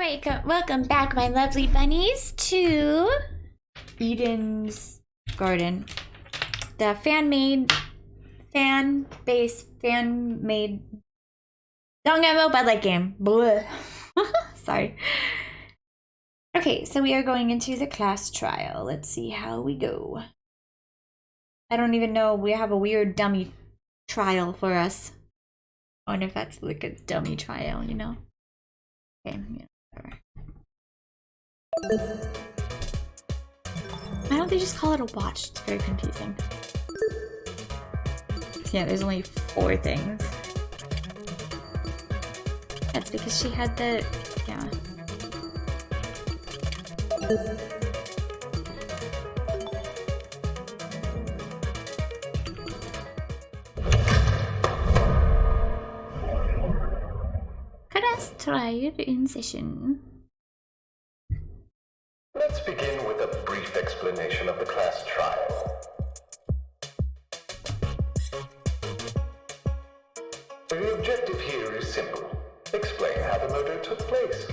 Alright, welcome back, my lovely bunnies, to Eden's Garden. The fan-made... Don't get about that game. Bleh. Sorry. Okay, so we are going into the class trial. Let's see how we go. I don't even know. We have a weird dummy trial for us. I wonder if that's like a dummy trial, you know? Okay, yeah, whatever. Why don't they just call it a watch? It's very confusing. Yeah, there's only 4 things. That's because she had the... yeah. Class trial in session. Let's begin with a brief explanation of the class trial. The objective here is simple. Explain how the murder took place.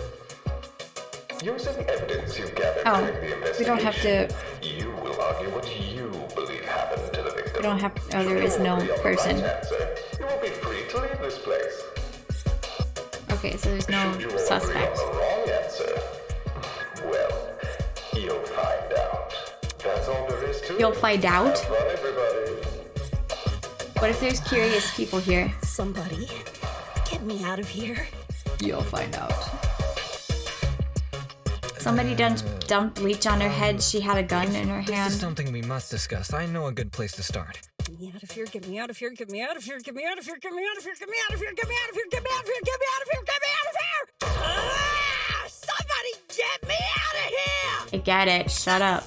Using evidence you've gathered during the investigation, we don't have to... you will argue what you believe happened to the victim. We don't have... oh, there is no person. You will be free to leave this place. Okay, so there's no suspect. The wrong answer. Well, you'll find out. That's all there is to it. You'll find out? Have fun, everybody. What if there's curious people here? Somebody, get me out of here. You'll find out. Somebody dumped bleach on her head. She had a gun in her hand. This is something we must discuss. I know a good place to start. Get me out of here, get me out of here, get me out of here, get me out of here, get me out of here, get me out of here, get me out of here, get me out of here, get me out of here, get me out of here! Ah! Somebody get me out of here! I get it. Shut up.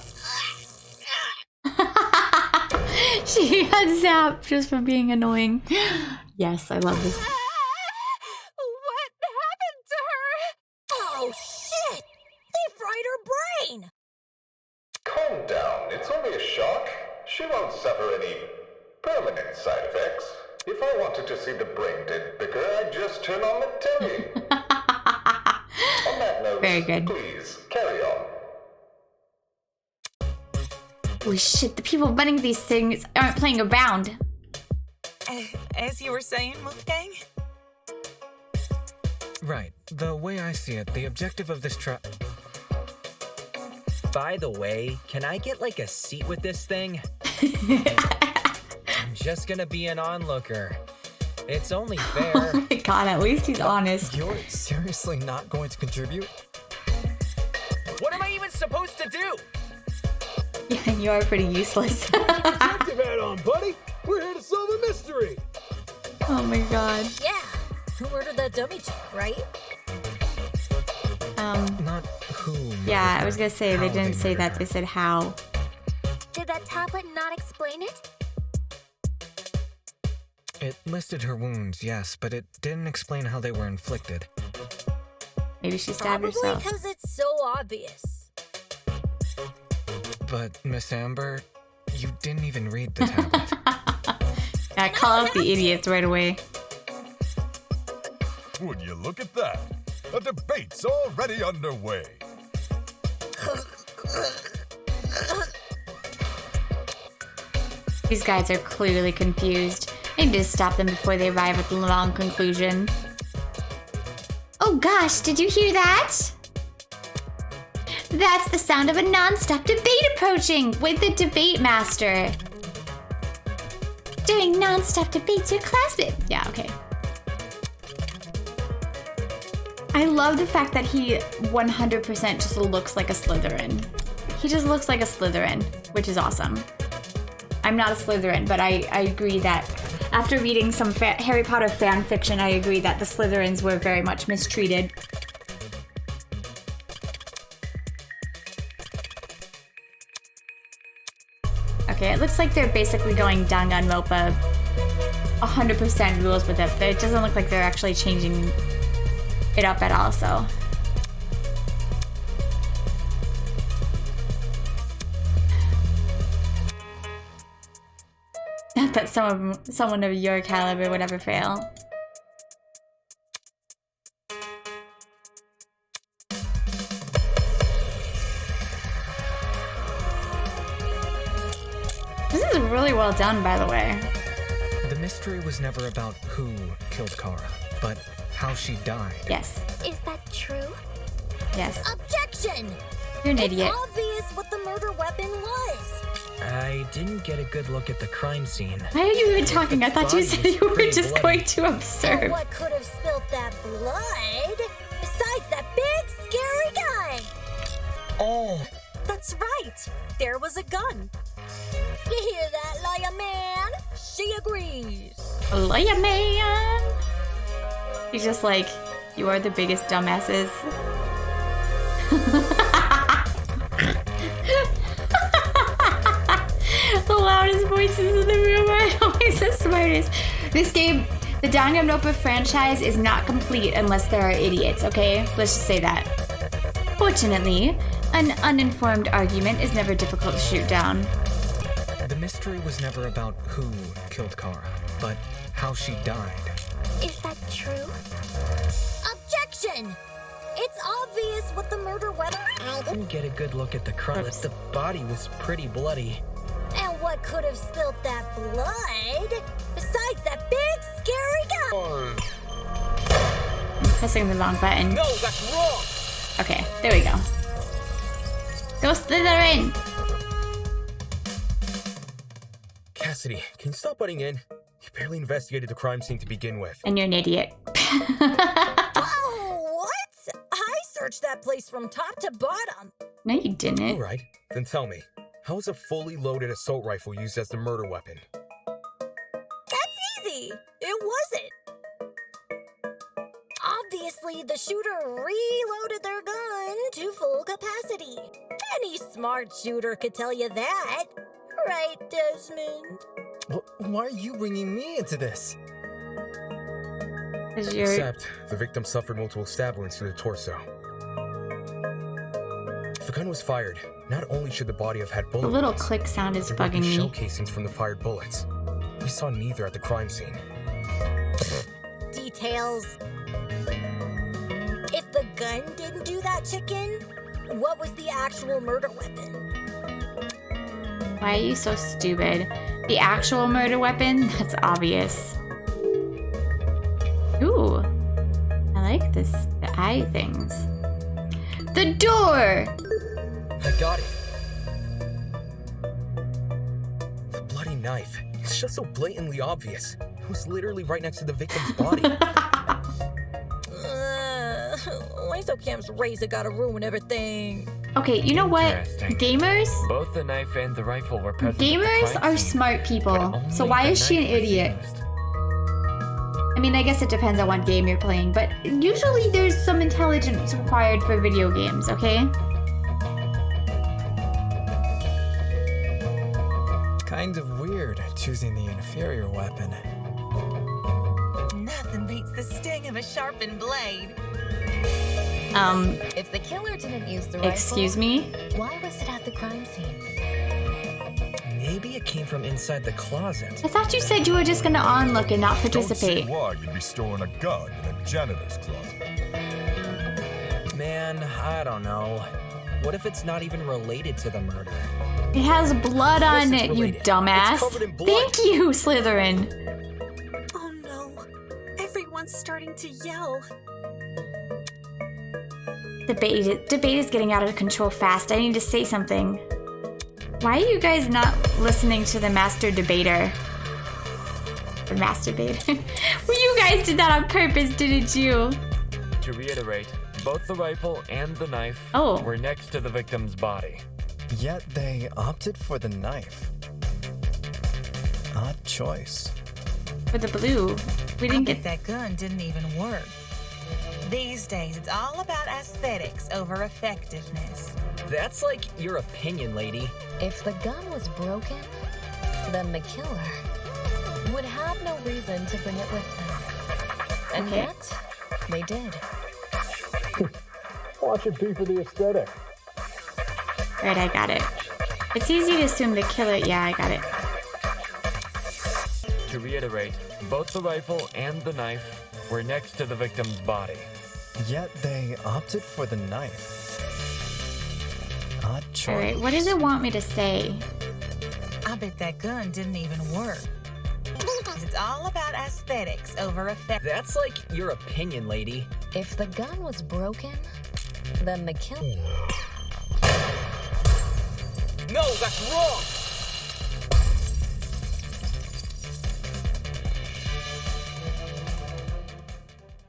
She got zapped just for being annoying. Yes, I love this. What happened to her? Oh shit! They fried her brain! Calm down. It's only a shock. She won't suffer any permanent side effects. If I wanted to see the brain dead bigger, I'd just turn on the telly. On that note, very good. Please, carry on. Holy shit, the people running these things aren't playing around. As you were saying, Wolfgang? Right. The way I see it, the objective of this trial... By the way, can I get like a seat with this thing? I'm just gonna be an onlooker. It's only fair. Oh my god, at least he's honest. You're seriously not going to contribute? What am I even supposed to do? Yeah, you are pretty useless. Detective hat on, buddy. We're here to solve a mystery. Oh my god. Yeah, who murdered that dummy chick, right? Not who. Yeah, I was gonna say, they How didn't say that, murdered they said how. Did that tablet not explain it? It listed her wounds, yes, but it didn't explain how they were inflicted. Maybe she stabbed Probably herself. because it's so obvious. But, Miss Amber, you didn't even read the tablet. Yeah, call out the idiots right away. Would you look at that? A debate's already underway. These guys are clearly confused. I need to stop them before they arrive at the wrong conclusion. Oh gosh, did you hear that? That's the sound of a non-stop debate approaching with the debate master. During non-stop debates, your classmate. Yeah, okay. I love the fact that he 100% just looks like a Slytherin. He just looks like a Slytherin, which is awesome. I'm not a Slytherin, but I agree that after reading some Harry Potter fan fiction, I agree that the Slytherins were very much mistreated. Okay, it looks like they're basically going Danganronpa 100% rules with it, but it doesn't look like they're actually changing it up at all, so. Not that someone of your caliber would ever fail. really well done, by the way. The mystery was never about who killed Kara, but how she died. Yes. Is that true? Yes. Objection! You're an idiot. It's obvious what the murder weapon was. I didn't get a good look at the crime scene. Why are you even talking? I thought you body said was you were pretty just bloody. going to And observe. what could have spilled that blood? Besides that big, scary guy. Oh, that's right. There was a gun. You hear that, liar man? She agrees. Lawyer man. He's just like, you are the biggest dumbasses. The loudest voices in the room are always the smartest. This game, the Danganronpa franchise, is not complete unless there are idiots, okay? Let's just say that. Fortunately, an uninformed argument is never difficult to shoot down. The mystery was never about who killed Kara, but how she died. Is that true? Objection! It's obvious what the murder weapon. I didn't get a good look at the crime. Oops. The body was pretty bloody. And what could have spilled that blood? Besides that big, scary guy. I'm pressing the wrong button. No, that's wrong! Okay, there we go. Go Slytherin! Cassidy, can you stop butting in? You barely investigated the crime scene to begin with. And you're an idiot. Oh, what? I searched that place from top to bottom. No, you didn't. All right, then tell me, how is a fully loaded assault rifle used as the murder weapon? That's easy. It wasn't. Obviously, the shooter reloaded their gun to full capacity. Any smart shooter could tell you that. Right, Desmond? Why are you bringing me into this? 'Cause you're... Except, the victim suffered multiple stab wounds to the torso. If the gun was fired, not only should the body have had bullet The little wounds, click sound is there would bugging be shell me. casings from the fired bullets. We saw neither at the crime scene. Details. If the gun didn't do that, chicken, what was the actual murder weapon? Why are you so stupid? The actual murder weapon? That's obvious. Ooh. I like this. The eye things. The door! I got it. The bloody knife. It's just so blatantly obvious. It was literally right next to the victim's body. Lysocam's razor gotta ruin everything. Okay, you know what? Interesting. Gamers? Both the knife and the rifle were present. at the Gamers crime are scene, smart but people. So only why the is she an knife was idiot? used. I mean, I guess it depends on what game you're playing, but usually there's some intelligence required for video games, okay? Kind of weird choosing the inferior weapon. Nothing beats the sting of a sharpened blade. If the killer didn't use the Excuse me? why was it at the crime scene? Maybe it came from inside the closet. I thought you said you were just gonna onlook and not Don't see participate. why you'd be storing a gun in a janitor's closet. Man, I don't know. What if it's not even related to the murder? It has blood on it's it, you related. dumbass. It's covered in blood. Thank you, Slytherin. Oh no. Everyone's starting to yell. Debate is getting out of control fast. I need to say something. Why are you guys not listening to the master debater? The masturbator. Well, you guys did that on purpose, didn't you? To reiterate, both the rifle and the knife Oh. were next to the victim's body. Yet they opted for the knife. Odd choice. For the blue. We didn't I get bet that gun didn't even work. These days, it's all about aesthetics over effectiveness. That's like your opinion, lady. If the gun was broken, then the killer would have no reason to bring it with them. And Okay. yet, they did. Watch it be for the aesthetic. Right, I got it. It's easy to assume the killer. Yeah, I got it. To reiterate, both the rifle and the knife were next to the victim's body. Yet they opted for the knife. Odd choice. Alright, what does it want me to say? I bet that gun didn't even work. It's all about aesthetics over effect. That's like your opinion, lady. If the gun was broken, then the kill. No, that's wrong!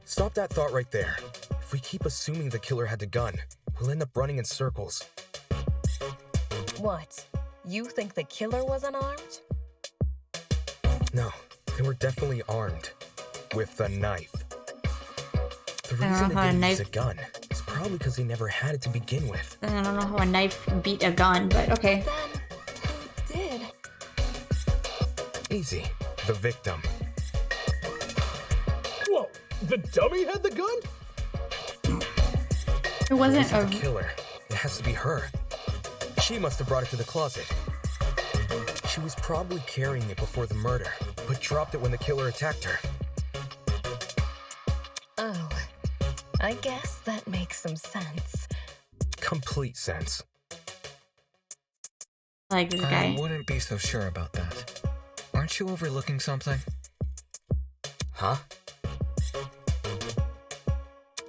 Stop that thought right there. If we keep assuming the killer had the gun, we'll end up running in circles. What? You think the killer was unarmed? No, they were definitely armed. With a knife. The reason they didn't use a gun is probably because they never had it to begin with. I don't know how a knife beat a gun, but okay. Then who did? Easy. The victim. Whoa, the dummy had the gun? It wasn't The killer. It has to be her. She must have brought it to the closet. She was probably carrying it before the murder, but dropped it when the killer attacked her. Oh, I guess that makes some sense. Complete sense. like this guy. I wouldn't be so sure about that. Aren't you overlooking something? Huh?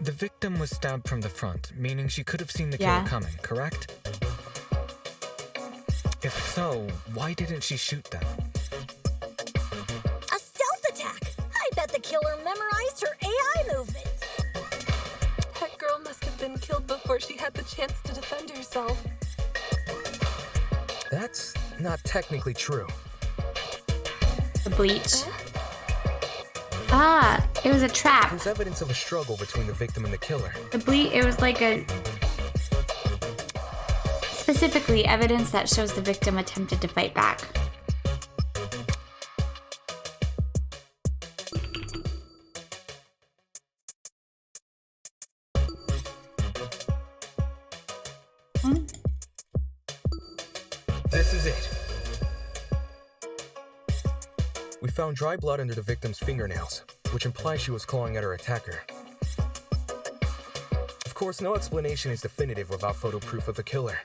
The victim was stabbed from the front, meaning she could have seen the killer coming, correct? If so, why didn't she shoot them? A stealth attack! I bet the killer memorized her AI movements. That girl must have been killed before she had the chance to defend herself. That's not technically true. The bleach. Ah, it was a trap. There's evidence of a struggle between the victim and the killer. The bleach, it was like a... Specifically, evidence that shows the victim attempted to fight back. This is it. We found dry blood under the victim's fingernails, which implies she was clawing at her attacker. Of course, no explanation is definitive without photo proof of the killer,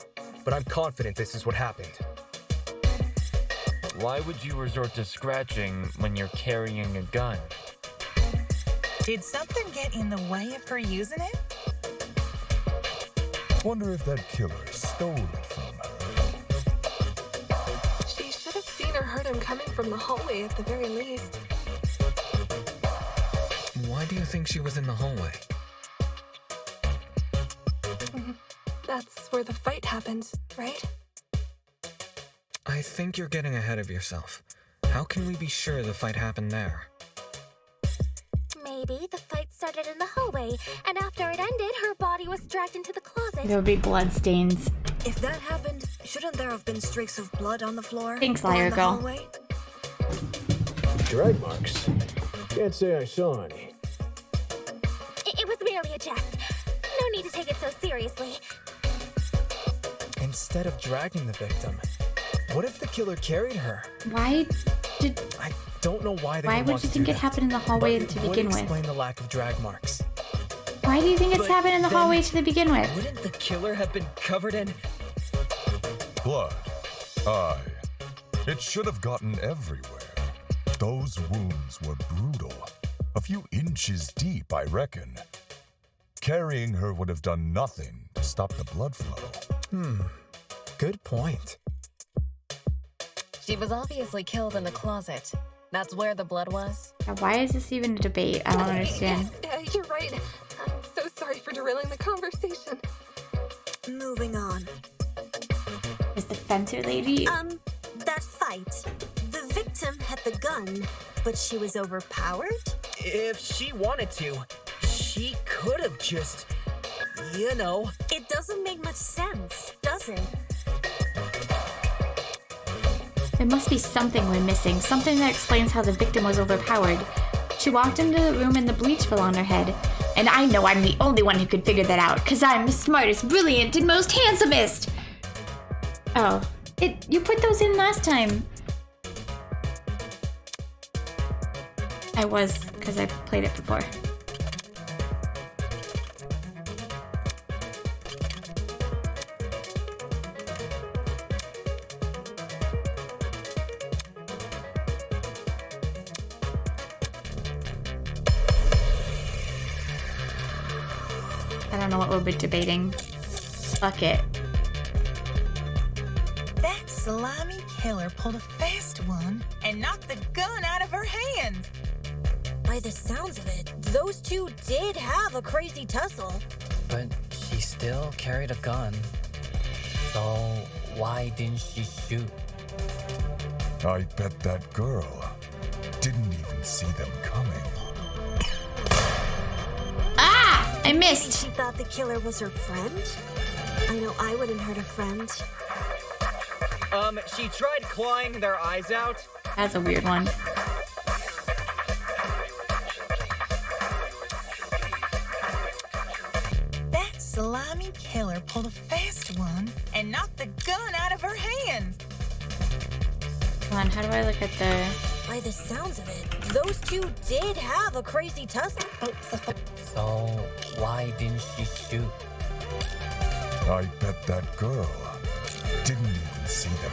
but I'm confident this is what happened. Why would you resort to scratching when you're carrying a gun? Did something get in the way of her using it? Wonder if that killer stole it from her. She should have seen or heard him coming from the hallway at the very least. Why do you think she was in the hallway? That's where the fight happened, right? I think you're getting ahead of yourself. How can we be sure the fight happened there? Maybe the fight started in the hallway, and after it ended, her body was dragged into the closet. There would be blood stains. If that happened, shouldn't there have been streaks of blood on the floor? Thanks, or in liar the girl. hallway? Drag marks. Can't say I saw any. It was merely a jest. No need to take it so seriously. Instead of dragging the victim, what if the killer carried her? Why did... I don't know why they Why would would want you to think do it that, happened in the hallway but to it would begin with? explain the lack of drag marks. Why do you think it's But happened in the then- hallway to begin with? Wouldn't the killer have been covered in... Blood. Aye. It should have gotten everywhere. Those wounds were brutal. A few inches deep, I reckon. Carrying her would have done nothing to stop the blood flow. Good point. She was obviously killed in the closet. That's where the blood was. Now, why is this even a debate? I don't understand. Yes, you're right. I'm so sorry for derailing the conversation. Moving on. Is the fencer lady... That fight. The victim had the gun, but she was overpowered? If she wanted to, she could have just... You know... It doesn't make much sense, does it? There must be something we're missing. Something that explains how the victim was overpowered. She walked into the room and the bleach fell on her head. And I know I'm the only one who could figure that out, because I'm the smartest, brilliant, and most handsomest! Oh. You put those in last time. I was, because I played it before. I don't know what we'll be debating. Fuck it. That slimy killer pulled a fast one and knocked the gun out of her hand. By the sounds of it, those two did have a crazy tussle. But she still carried a gun. So why didn't she shoot? I bet that girl didn't even see them coming. Ah! I missed. Maybe she thought the killer was her friend? I know I wouldn't hurt a friend. She tried clawing their eyes out. That's a weird one. That slimy killer pulled a fast one and knocked the gun out of her hand. Come on, how do I look at the... By the sounds of it, those two did have a crazy tussle. So why didn't she shoot? I bet that girl didn't even see them.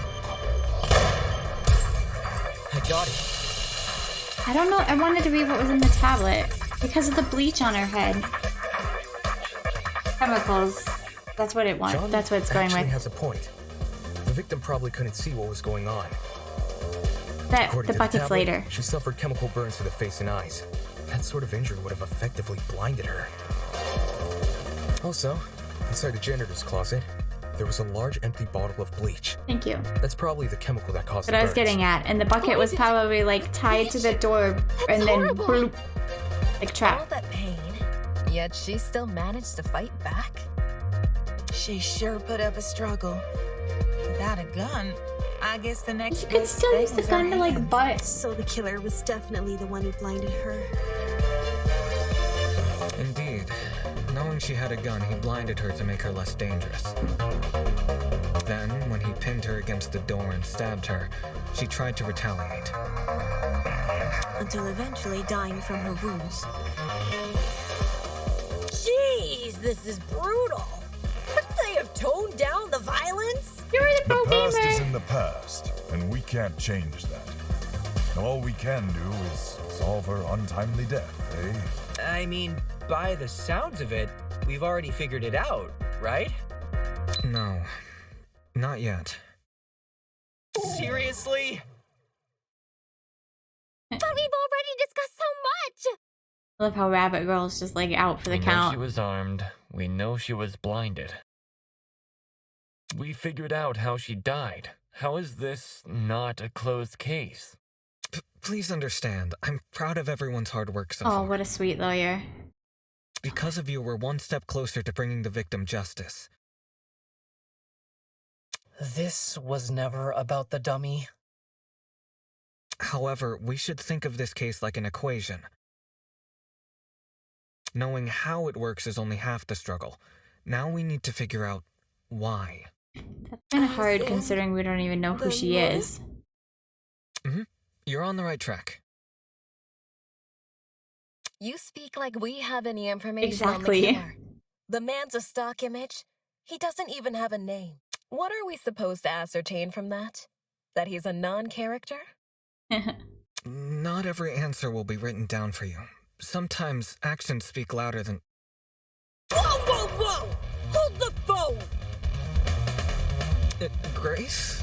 I got it. I don't know. I wanted to read what was in the tablet because of the bleach on her head. Chemicals. That's what it wants. That's what it's going actually with. has a point. The victim probably couldn't see what was going on. That According the to bucket's tablet, later. She suffered chemical burns to the face and eyes. That sort of injury would have effectively blinded her. Also, inside the janitor's closet, there was a large empty bottle of bleach. Thank you. That's probably the chemical that caused What the I was burns. getting at, and the bucket was probably like tied to the door, and then bloop, like All trapped. that pain, yet she still managed to fight back. She sure put up a struggle. Without a gun, I guess the next You could best still thing use the was her gun to like hand. butt. So the killer was definitely the one who blinded her. Indeed. Knowing she had a gun, he blinded her to make her less dangerous. Then, when he pinned her against the door and stabbed her, she tried to retaliate. Until eventually dying from her wounds. Jeez, this is brutal. Couldn't they have toned down the violence? You're the pro The past gamer. is in the past, and we can't change that. All we can do is solve her untimely death, eh? I mean, by the sounds of it, we've already figured it out, right? No, not yet. Seriously? But we've already discussed so much! I love how Rabbit Girl's just like out for the We know count. she was armed. We know she was blinded. We figured out how she died. How is this not a closed case? Please understand, I'm proud of everyone's hard work so Oh, far. what a sweet lawyer. Because of you, we're one step closer to bringing the victim justice. This was never about the dummy. However, we should think of this case like an equation. Knowing how it works is only half the struggle. Now we need to figure out why. That's kind of hard considering we don't even know who she is. You're on the right track. You speak like we have any information on Exactly. the killer. The man's a stock image. He doesn't even have a name. What are we supposed to ascertain from that? That he's a non-character? Not every answer will be written down for you. Sometimes actions speak louder than... Whoa, whoa, whoa! Hold the phone! Grace?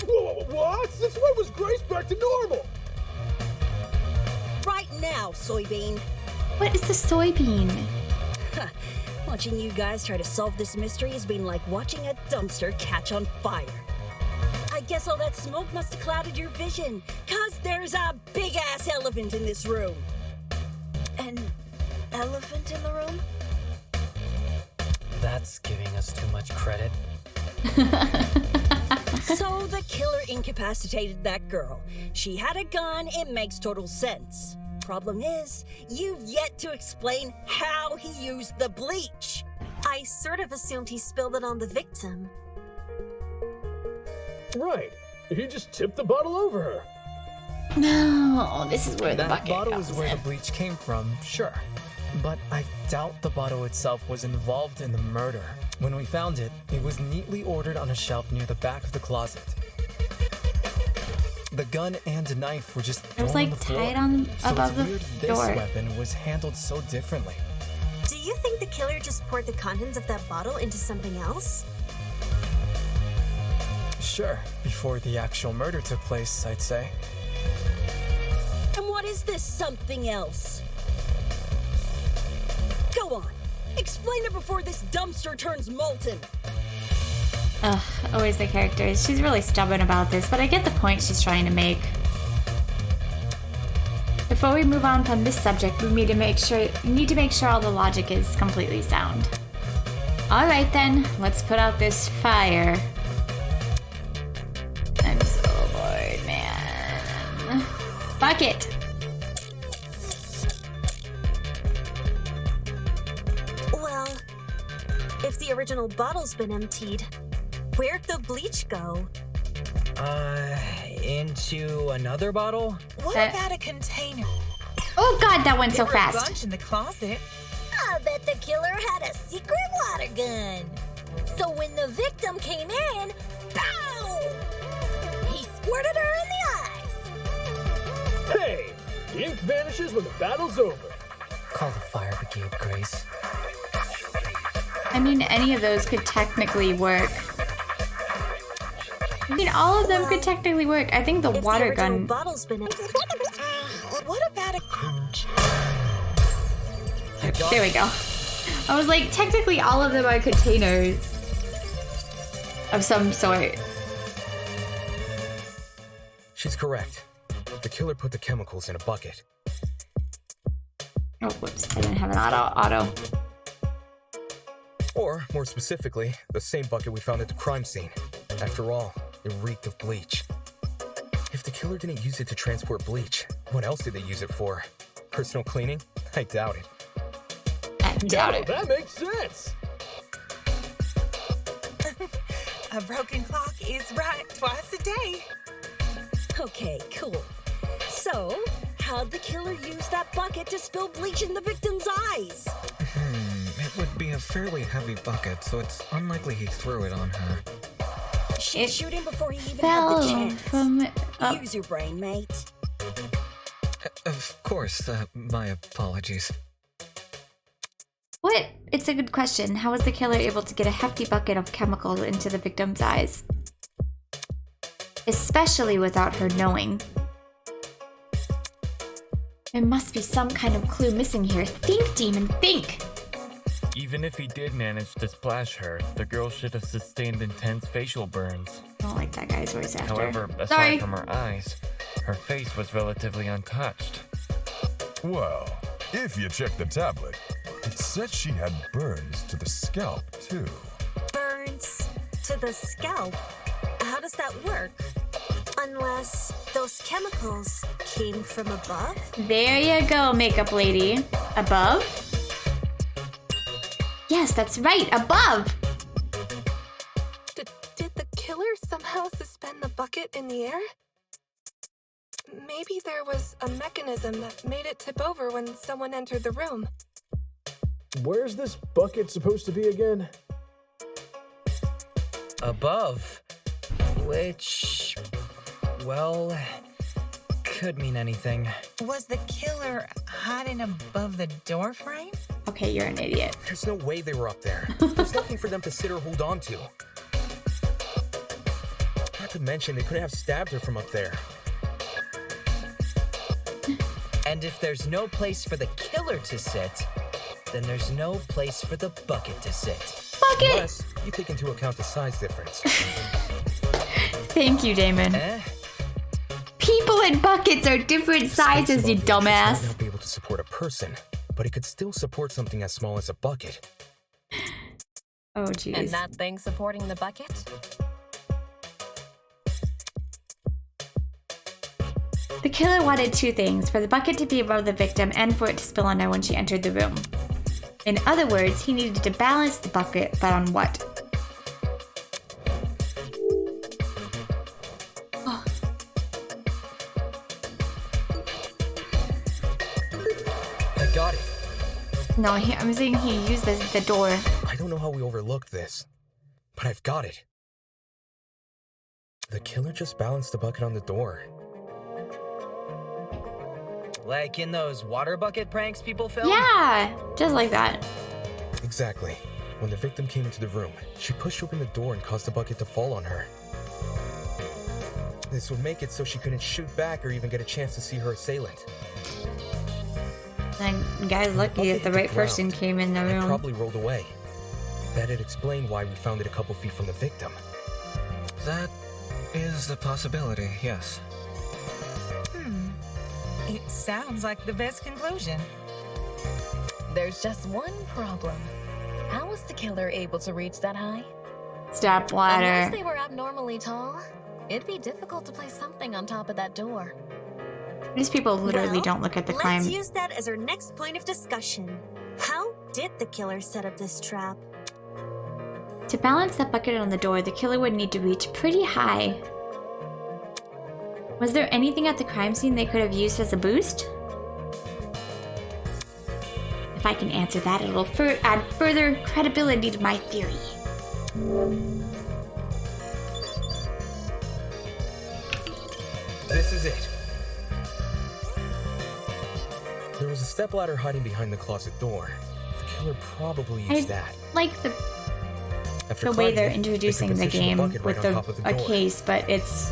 Whoa, what? Since when was Grace back to normal? Right now, soybean. What is the soybean? Watching you guys try to solve this mystery has been like watching a dumpster catch on fire. I guess all that smoke must have clouded your vision, 'cause there's a big-ass elephant in this room. An elephant in the room? That's giving us too much credit. So the killer incapacitated that girl. She had a gun, it makes total sense. Problem is, you've yet to explain how he used the bleach. I sort of assumed he spilled it on the victim. Right. He just tipped the bottle over her. No, this is where the That bucket bottle comes is where in. the bleach came from, sure. But I doubt the bottle itself was involved in the murder. When we found it, it was neatly ordered on a shelf near the back of the closet. The gun and knife were just It was thrown on like the floor. tied on So above it's the weird this door. weapon was handled so differently. you think the killer just poured the contents of that bottle into something else? Sure, before the actual murder took place, I'd say. And what is this something else? Go on. Explain it before this dumpster turns molten. Ugh, always the characters. She's really stubborn about this, but I get the point she's trying to make. Before we move on from this subject, we need to make sure all the logic is completely sound. Alright then, let's put out this fire. I'm so bored, man. Bucket! Well, if the original bottle's been emptied, where'd the bleach go? Into another bottle? What about a container? Oh god, that went so There were a fast. bunch in the closet. I bet the killer had a secret water gun. So when the victim came in, pow! He squirted her in the eyes. Hey, the ink vanishes when the battle's over. Call the fire brigade, Grace. I mean, any of those could technically work. I mean, all of them could technically work. I think the If water the original gun... bottle's been emptied. What about a... There we go. I was like, technically all of them are containers of some sort. She's correct. The killer put the chemicals in a bucket. Oh, whoops. I didn't have an auto. Or, more specifically, the same bucket we found at the crime scene. After all, it reeked of bleach. If the killer didn't use it to transport bleach, what else did they use it for? Personal cleaning? I doubt it. I doubt it. That makes sense. A broken clock is right twice a day. Okay, cool. So, how'd the killer use that bucket to spill bleach in the victim's eyes? It would be a fairly heavy bucket, so it's unlikely he threw it on her. She'd shoot him before he even Fell had the chance. from up. Use your brain, mate. Of course, my apologies. What? It's a good question. How was the killer able to get a hefty bucket of chemicals into the victim's eyes? Especially without her knowing. There must be some kind of clue missing here. Think, demon, think! Even if he did manage to splash her, the girl should have sustained intense facial burns. I don't like that guy's voice actor. However, aside Sorry. from her eyes, her face was relatively untouched. Well, if you check the tablet, it said she had burns to the scalp, too. Burns to the scalp? How does that work? Unless those chemicals came from above? There you go, makeup lady. Above? Yes, that's right, above! Did the killer somehow suspend the bucket in the air? Maybe there was a mechanism that made it tip over when someone entered the room. Where's this bucket supposed to be again? Above. Which... well... could mean anything. Was the killer hiding above the door frame? Okay, you're an idiot. There's no way they were up there. There's nothing for them to sit or hold on to. Not to mention, they couldn't have stabbed her from up there. And if there's no place for the killer to sit, then there's no place for the bucket to sit. Bucket! Unless you take into account the size difference. Thank you, Damon. People and buckets are different sizes, you Might dumbass. not be able to support a person, but it could still support something as small as a bucket. Oh, And jeez. that thing supporting the bucket? The killer wanted two things, for the bucket to be above the victim and for it to spill on her when she entered the room. In other words, he needed to balance the bucket, but on what? Oh. I got it. No, I'm saying he used the door. I don't know how we overlooked this, but I've got it. The killer just balanced the bucket on the door. Like in those water bucket pranks people film? Yeah, just like that. Exactly. When the victim came into the room, she pushed open the door and caused the bucket to fall on her. This would make it so she couldn't shoot back or even get a chance to see her assailant. And guy's lucky that the right person came in the It room. probably rolled away. That'd explain why we found it a couple feet from the victim. That is a possibility, yes. It sounds like the best conclusion. There's just one problem. How was the killer able to reach that high? Step Unless ladder. they were abnormally tall, it'd be difficult to place something on top of that door. These people literally Well, don't look at the let's climb. use that as our next point of discussion. How did the killer set up this trap? To balance that bucket on the door, the killer would need to reach pretty high. Was there anything at the crime scene they could have used as a boost? If I can answer that, it'll add further credibility to my theory. This is it. There was a stepladder hiding behind the closet door. The killer probably used that. Like the After way climbing they're it, introducing they the could position game bucket with right on top of the a door. case, but it's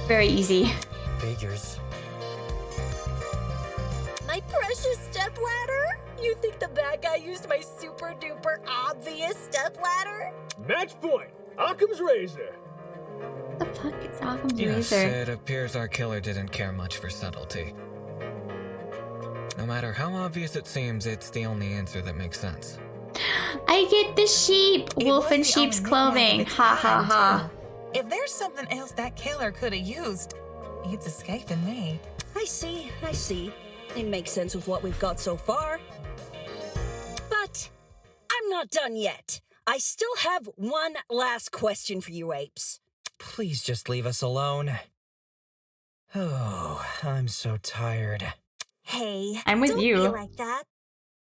very easy. Figures. My precious stepladder? You think the bad guy used my super duper obvious stepladder? Match point! Occam's razor! What the fuck is Occam's Yes, razor? it appears our killer didn't care much for subtlety. No matter how obvious it seems, it's the only answer that makes sense. I get the sheep! Wolf in was the sheep's only clothing! midnight of its Ha ha kind, ha. too. If there's something else that killer could have used, it's escaping me. I see. It makes sense with what we've got so far. But I'm not done yet. I still have one last question for you apes. Please just leave us alone. Oh, I'm so tired. Hey, I'm with don't you. be like that.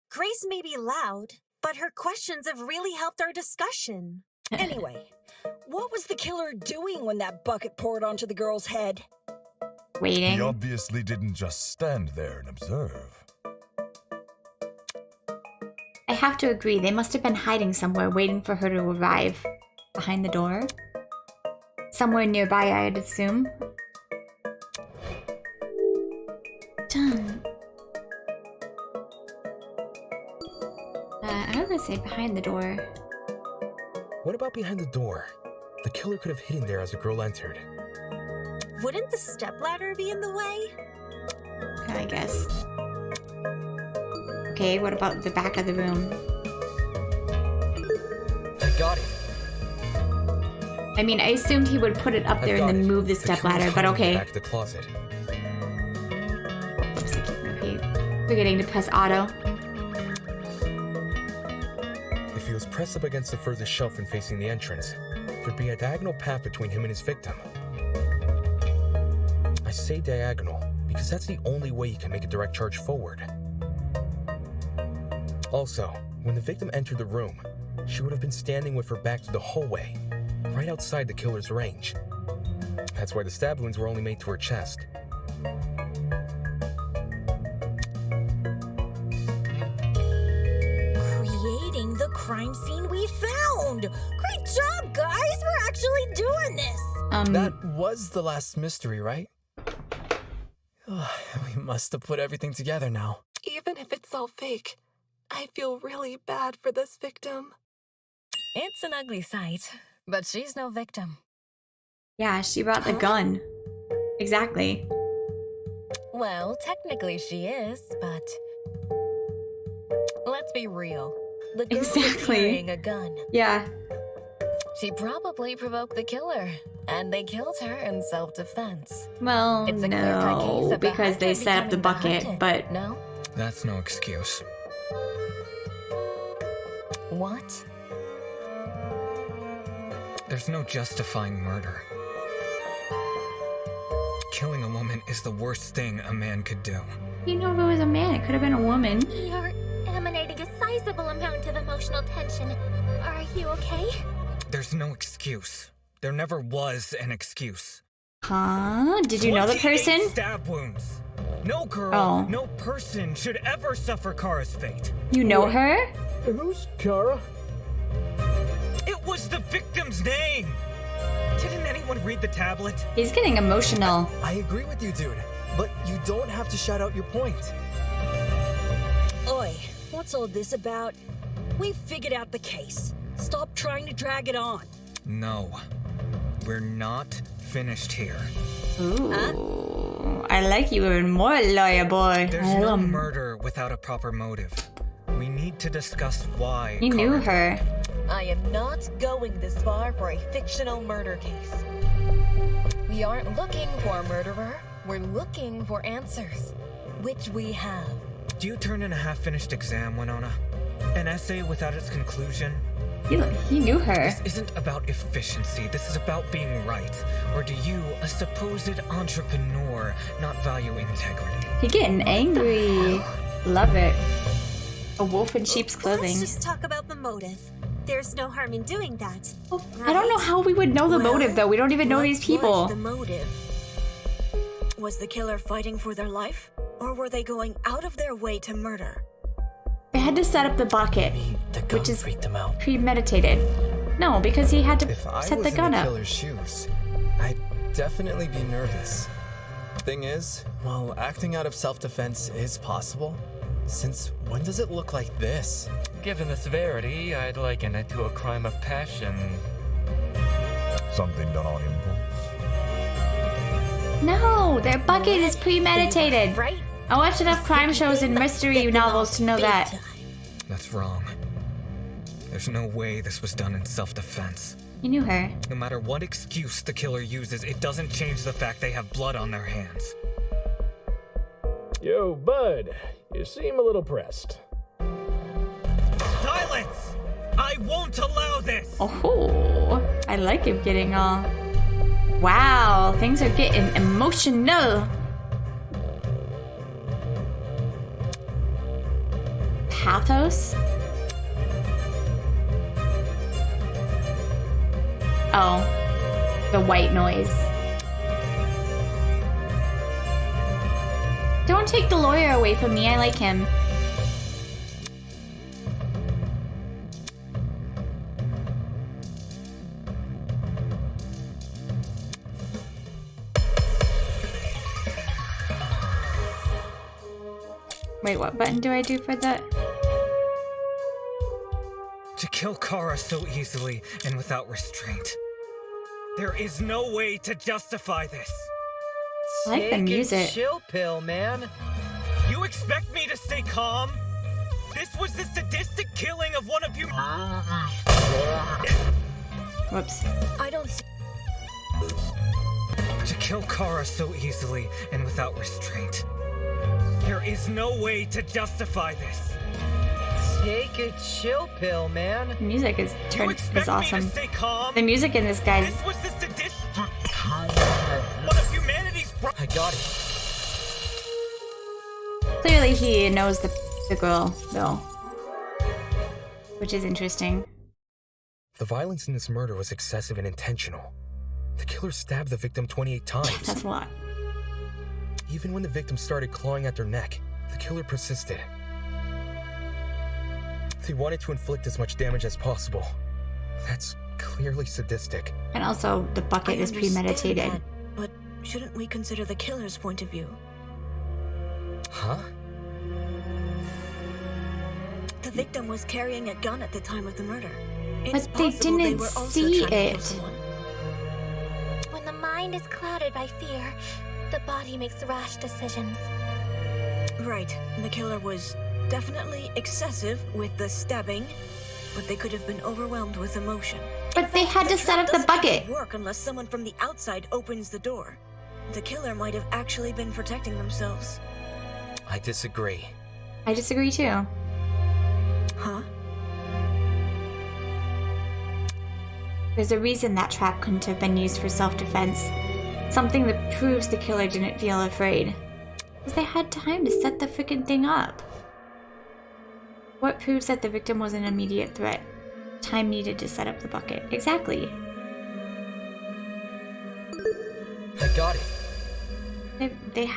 Grace may be loud, but her questions have really helped our discussion. Anyway, what was the killer doing when that bucket poured onto the girl's head? Waiting. He obviously didn't just stand there and observe. I have to agree, they must have been hiding somewhere waiting for her to arrive. Behind the door? Somewhere nearby, I'd assume. Done. I was gonna say behind the door. What about behind the door? The killer could have hidden there as the girl entered. Wouldn't the stepladder be in the way? I guess. Okay, what about the back of the room? I got it. I mean, I assumed he would put it up there and then move the stepladder, but okay. Back to the closet. Oops, I keep forgetting to press auto. If he was pressed up against the furthest shelf and facing the entrance, there'd be a diagonal path between him and his victim. I say diagonal because that's the only way you can make a direct charge forward. Also, when the victim entered the room, she would have been standing with her back to the hallway, right outside the killer's range. That's why the stab wounds were only made to her chest. Creating the crime scene we found! Great job, guys! We're actually doing this! That was the last mystery, right? We must have put everything together now. Even if it's all fake, I feel really bad for this victim. It's an ugly sight, but she's no victim. Yeah, she brought the gun. Exactly. Well, technically she is, but let's be real. The girl was Exactly. carrying a gun. Yeah. She probably provoked the killer, and they killed her in self-defense. Well, It's a clear-cut case no, of a because they hunter set up the becoming bucket, hunted. but No? That's no excuse. What? There's no justifying murder. Killing a woman is the worst thing a man could do. you know if it was a man, it could have been a woman. You're emanating a sizable amount of emotional tension. Are you okay? There's no excuse. There never was an excuse. Huh? Did you know the 28 person? Stab wounds. No girl, Oh. no person should ever suffer Kara's fate. You know her? Who's Kara? It was the victim's name! Didn't anyone read the tablet? He's getting emotional. I agree with you, dude. But you don't have to shout out your point. Oi, what's all this about? We figured out the case. Stop trying to drag it on. No. We're not finished here. Ooh, I like you even more, lawyer boy. There's no murder without a proper motive. We need to discuss why. He knew her. I am not going this far for a fictional murder case. We aren't looking for a murderer. We're looking for answers, which we have. Do you turn in a half-finished exam, Winona? An essay without its conclusion? He knew her. This isn't about efficiency. This is about being right. Or do you, a supposed entrepreneur, not value integrity? He getting angry. Love it. A wolf in sheep's clothing. Let's just talk about the motive. There's no harm in doing that. I don't know how we would know the motive, though. We don't even know these people. What was the motive? Was the killer fighting for their life? Or were they going out of their way to murder? They had to set up the bucket, which is freaked him out. premeditated. No, because he had to If I set was the gun in the up. killer's shoes, I'd definitely be nervous. Thing is, while acting out of self-defense is possible, since when does it look like this? Given the severity, I'd liken it to a crime of passion. Something done on impulse? No, their bucket is premeditated. I watched enough crime shows and mystery novels to know that. That's wrong. There's no way this was done in self-defense. You knew her. No matter what excuse the killer uses, it doesn't change the fact they have blood on their hands. Yo, bud. You seem a little pressed. Silence! I won't allow this! Oh, I like him getting all... Wow, things are getting emotional. Pathos? Oh, the white noise. Don't take the lawyer away from me, I like him. Wait, what button do I do for that? To kill Kara so easily and without restraint. There is no way to justify this. I like the music. Chill pill, man. You expect me to stay calm? This was the sadistic killing of one of you. Whoops. I don't see. To kill Kara so easily and without restraint. There is no way to justify this. Take a chill pill, man. The music is awesome. Me to stay calm? The music in this guy's... This was the sadistic one of humanity's. I got it. Clearly he knows the girl, though. Which is interesting. The violence in this murder was excessive and intentional. The killer stabbed the victim 28 times. That's a lot. Even when the victim started clawing at their neck, the killer persisted. He wanted to inflict as much damage as possible. That's clearly sadistic. And also, the bucket is premeditated. That, but shouldn't we consider the killer's point of view? Huh? The victim was carrying a gun at the time of the murder. But they didn't see it. When the mind is clouded by fear, the body makes rash decisions. Right. The killer was definitely excessive with the stabbing, but they could have been overwhelmed with emotion. But they had to set up the bucket. Work unless someone from the outside opens the door. The killer might have actually been protecting themselves. I disagree. I disagree too. Huh? There's a reason that trap couldn't have been used for self-defense. Something that proves the killer didn't feel afraid. Because they had time to set the freaking thing up. What proves that the victim was an immediate threat? Time needed to set up the bucket. Exactly. I got it. They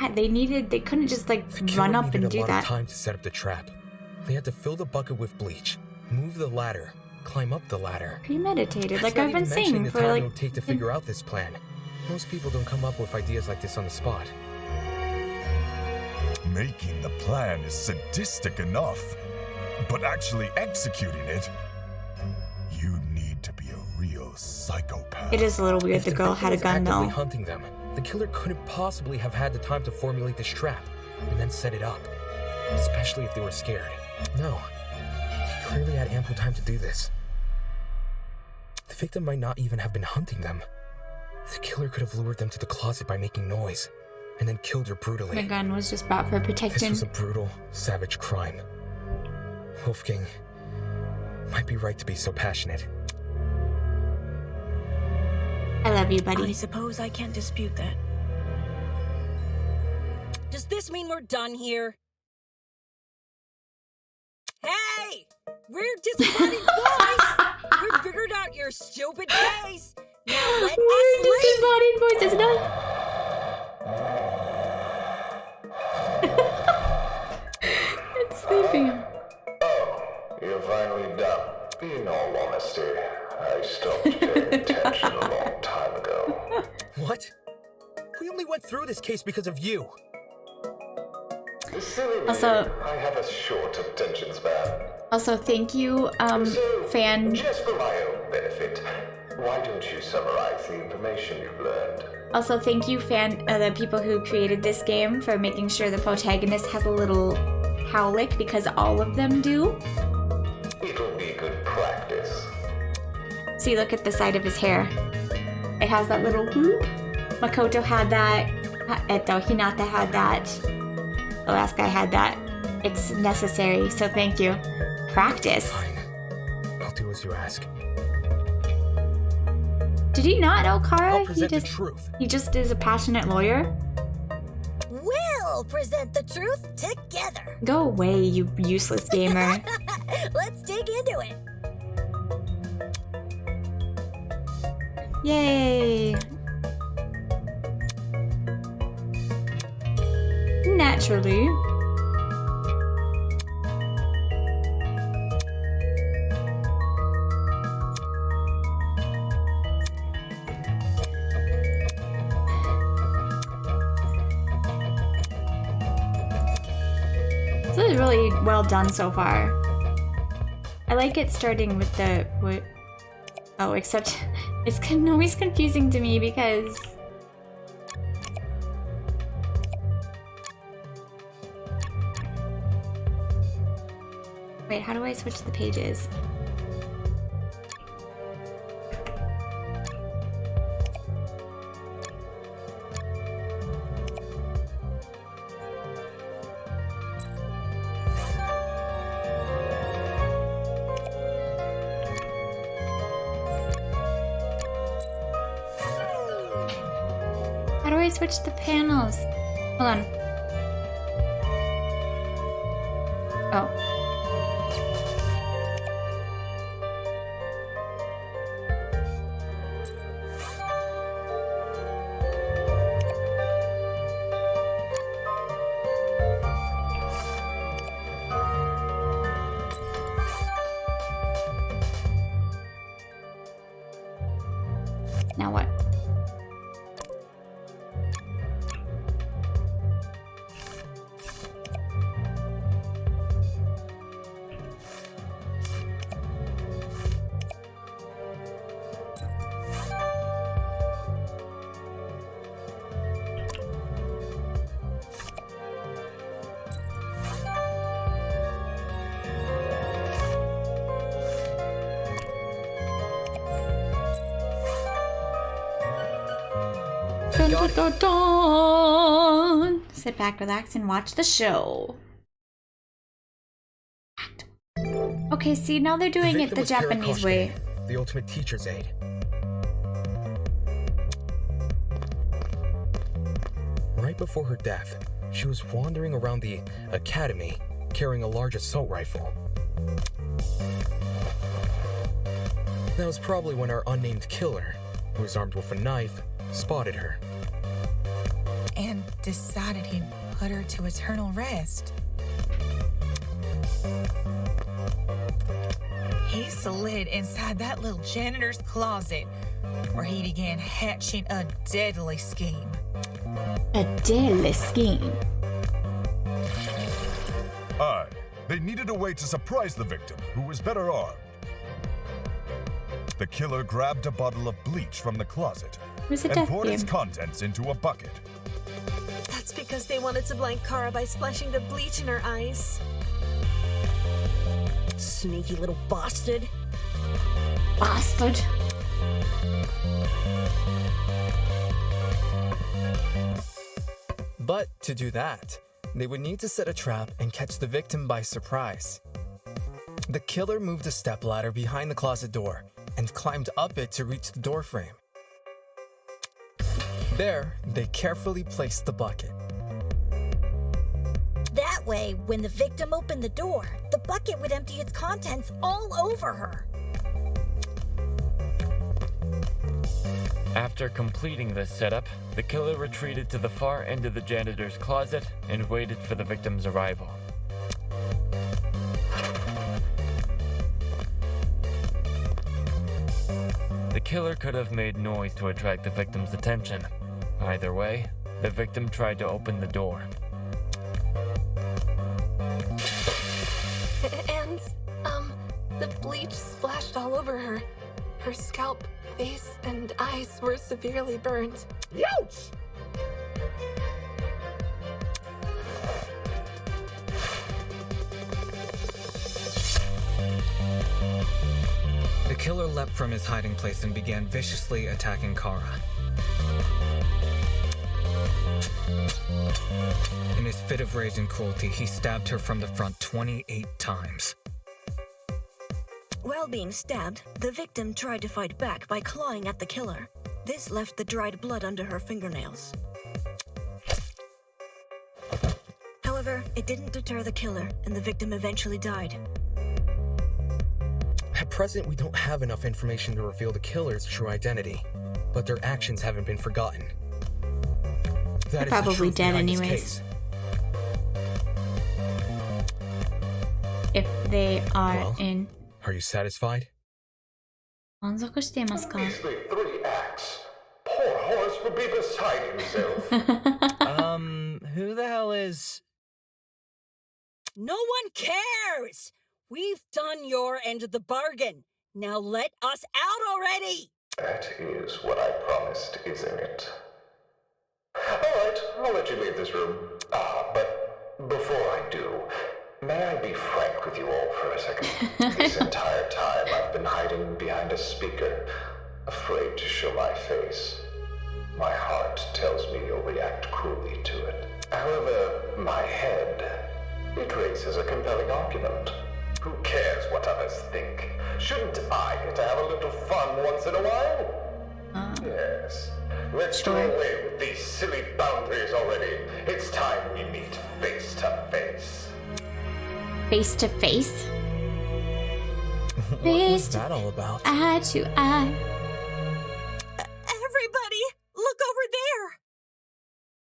couldn't just like run up and do a lot that. of time to set up the trap. They had to fill the bucket with bleach, Move the ladder. Climb up the ladder. Premeditated, like That's I've not been even mentioning saying the for time like. it'll take to figure out this plan. Most people don't come up with ideas like this on the spot. Making the plan is sadistic enough, but actually executing it, you need to be a real psychopath. It is a little weird If the girl victim had a was gun actively though. hunting them, the killer couldn't possibly have had the time to formulate this trap and then set it up. Especially if they were scared. No, he clearly had ample time to do this. The victim might not even have been hunting them. The killer could have lured them to the closet by making noise, and then killed her brutally. The gun was just bought for This protection. was a brutal, savage crime. Wolfgang might be right to be so passionate. I love you, buddy. I suppose I can't dispute that. Does this mean we're done here? Hey! We're disembodied boys! We figured out your stupid case! Now let us leave! Disembodied boys, isn't it? It's sleeping. Oh, you're finally done. In all honesty, I stopped paying attention a long time ago. What? We only went through this case because of you. Silly Also- me, I have a short attention span. Also, thank you, fan. Just for my own benefit, why don't you summarize the information you've learned? Also, thank you, the people who created this game for making sure the protagonist has a little howlick because all of them do. It'll be good practice. See, look at the side of his hair. It has that little whoop. Makoto had that. Hinata had that. The last guy had that. It's necessary, so thank you. Practice. Fine. I'll do as you ask. Did he not know Kara? I'll present the truth. He just is a passionate lawyer. We'll present the truth together. Go away, you useless gamer. Let's dig into it. Yay! Naturally. This is really well done so far. I like it starting with the... Oh, except it's always confusing to me because... Wait, how do I switch the pages? How do I switch the panels? Hold on. Oh. Now what? Dun, dun, dun, dun. Sit back, relax, and watch the show. Okay, see, now they're doing it victim the was Kara Japanese way. Koshkin, the ultimate teacher's aide. Right before her death, she was wandering around the academy carrying a large assault rifle. That was probably when our unnamed killer, who was armed with a knife, spotted her. And decided he'd put her to eternal rest. He slid inside that little janitor's closet, where he began hatching a deadly scheme. A deadly scheme. Aye, they needed a way to surprise the victim, who was better armed. The killer grabbed a bottle of bleach from the closet and poured its contents into a bucket. That's because they wanted to blind Kara by splashing the bleach in her eyes. Sneaky little bastard. Bastard. But to do that, they would need to set a trap and catch the victim by surprise. The killer moved a stepladder behind the closet door and climbed up it to reach the doorframe. There, they carefully placed the bucket. That way, when the victim opened the door, the bucket would empty its contents all over her. After completing this setup, the killer retreated to the far end of the janitor's closet and waited for the victim's arrival. The killer could have made noise to attract the victim's attention. Either way, the victim tried to open the door. And, the bleach splashed all over her. Her scalp, face, and eyes were severely burned. Ouch! The killer leapt from his hiding place and began viciously attacking Kara. In his fit of rage and cruelty, he stabbed her from the front 28 times. While being stabbed, the victim tried to fight back by clawing at the killer. This left the dried blood under her fingernails. However, it didn't deter the killer, and the victim eventually died. At present, we don't have enough information to reveal the killer's true identity, but their actions haven't been forgotten. They're probably dead anyways. If they are in. Are you satisfied? 満足していますか? Measly 3 acts. Poor horse would be beside himself. Who the hell is... No one cares! We've done your end of the bargain. Now let us out already! That is what I promised, isn't it? Alright, I'll let you leave this room. But before I do, may I be frank with you all for a second? This entire time I've been hiding behind a speaker, afraid to show my face. My heart tells me you'll react cruelly to it. However, my head, it raises a compelling argument. Who cares what others think? Shouldn't I get to have a little fun once in a while? Yes. Let's do away with these silly boundaries already. It's time we meet face to face. Face to face? What was that all about? Eye to eye. Everybody, look over there!